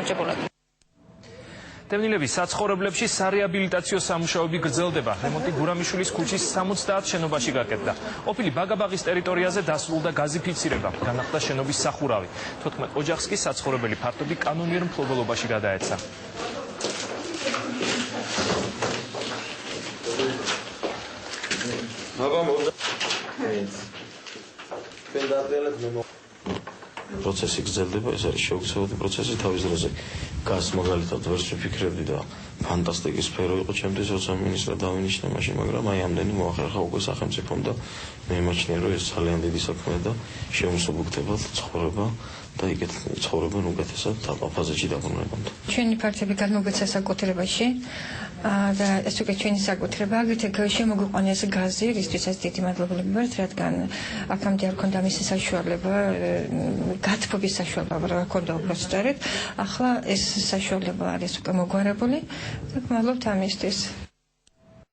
გამარჯვებულად. დევნილების საცხოვრებლებში სარეაბილიტაციო სამუშაოები გრძელდება. რემონტი გურამიშვილის ქუჩის 70 შენობაში გაკეთდა. ყოფილი ბაგაბაღის ტერიტორიაზე დასრულდა გაზიფიცირება. განახლდა შენობის სახურავი. 14 ოჯახს კი საცხოვრებელი ფართობი კანონიერ მფლობელობაში გადაეცა. პროცესი გრძელდება, ეს არის შეუცვლელი პროცესი თავის დროზე. გას მაგალითად ვერც ვიფიქრებდი და ფანტასტიკის სფერო იყო ჩემთვის, როცა მინისტრად დავინიშნა მაშინ, მაგრამ აი ამდენი მოახერხა უკვე სახელმწიფომ და მე იმაჩნია, რომ ეს ძალიან დიდი საქმეა და შემოსუბუქდებათ ცხოვრება და იქეთ ცხოვრობენ უკეთესად დაფაზეში დაბრუნებამდე. ჩვენი ფართები გადმოგვეცა საკუთრებაში და ეს უკვე ჩვენი საკუთრება, აგრეთვე შემოგვიყვანეს გაზი, რისთვისაც დიდი მადლობლები ვართ, რადგან აქამდე არ ქონდა მისი საშუალება, გათბობის საშუალება რა ქონდა უბრალოდ. ახლა ეს საშუალება არის უკვე მოგვარებული და გმადლობთ ამისთვის.